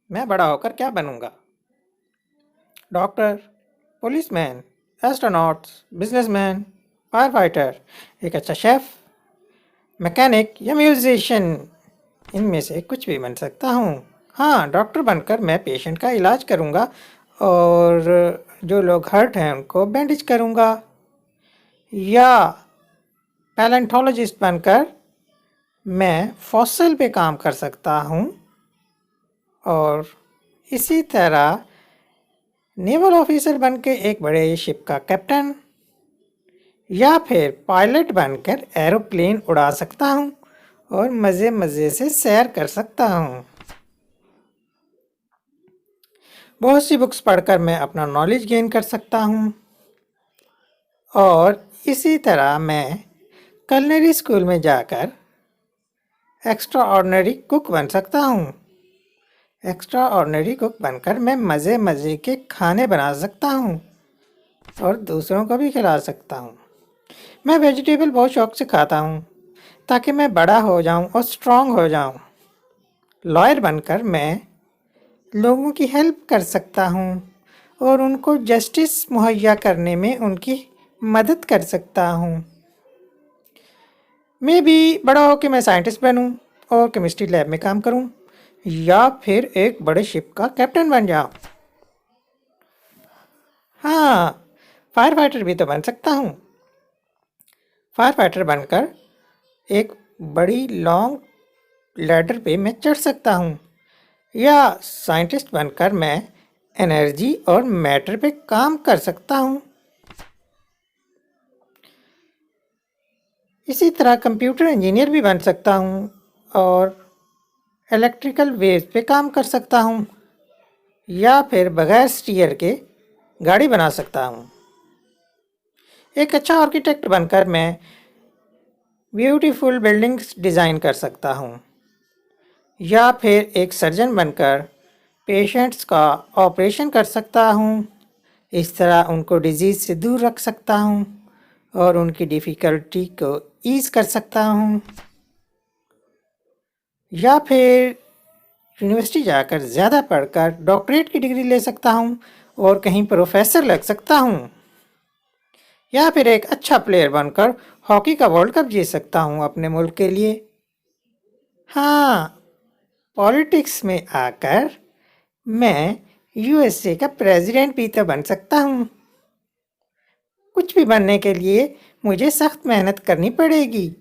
मैं बड़ा होकर क्या बनूंगा? Doctor, policeman, astronauts, businessman, fire fighter, एक अच्छा शेफ, मैकेनिक या म्यूजिशियन। इनमें से कुछ भी बन सकता हूँ। हाँ, डॉक्टर बनकर मैं पेशेंट का इलाज करूँगा और जो लोग हर्ट हैं उनको बैंडेज करूँगा। या पैलेंटोलॉजिस्ट बनकर मैं फॉसिल पे काम कर सकता हूँ। और इसी तरह नेवल ऑफिसर बन के एक बड़े शिप का कैप्टन या फिर पायलट बनकर एरोप्लेन उड़ा सकता हूँ और मज़े मज़े से सैर कर सकता हूँ। बहुत सी बुक्स पढ़कर मैं अपना नॉलेज गेन कर सकता हूँ। और इसी तरह मैं कलनरी स्कूल में जाकर एक्स्ट्रा ऑर्डिनरी कुक बन सकता हूँ। एक्स्ट्रा ऑर्डिनरी कुक बनकर मैं मज़े मज़े के खाने बना सकता हूँ और दूसरों को भी खिला सकता हूँ। मैं वेजिटेबल बहुत शौक से खाता हूँ ताकि मैं बड़ा हो जाऊँ और स्ट्रांग हो जाऊँ। लॉयर बनकर मैं लोगों की हेल्प कर सकता हूँ और उनको जस्टिस मुहैया करने में उनकी मदद कर सकता हूँ। मैं भी बड़ा होकर मैं साइंटिस्ट बनूँ और केमिस्ट्री लैब में काम करूँ या फिर एक बड़े शिप का कैप्टन बन जाऊँ। हाँ, फायर फाइटर भी तो बन सकता हूँ। फायर फाइटर बनकर एक बड़ी लॉन्ग लैडर पे मैं चढ़ सकता हूँ। या साइंटिस्ट बनकर मैं एनर्जी और मैटर पे काम कर सकता हूँ। इसी तरह कंप्यूटर इंजीनियर भी बन सकता हूँ और इलेक्ट्रिकल वेव्स पे काम कर सकता हूँ या फिर बगैर स्टीयर के गाड़ी बना सकता हूँ। एक अच्छा आर्किटेक्ट बनकर मैं ब्यूटीफुल बिल्डिंग्स डिज़ाइन कर सकता हूँ या फिर एक सर्जन बनकर पेशेंट्स का ऑपरेशन कर सकता हूँ। इस तरह उनको डिजीज़ से दूर रख सकता हूँ और उनकी डिफ़िकल्टी को ईज़ कर सकता हूँ। या फिर यूनिवर्सिटी जाकर ज़्यादा पढ़कर डॉक्टरेट की डिग्री ले सकता हूँ और कहीं प्रोफेसर लग सकता हूँ। या फिर एक अच्छा प्लेयर बनकर हॉकी का वर्ल्ड कप जीत सकता हूँ अपने मुल्क के लिए। हाँ, पॉलिटिक्स में आकर मैं यूएसए का प्रेसिडेंट भी तो बन सकता हूँ। कुछ भी बनने के लिए मुझे सख्त मेहनत करनी पड़ेगी।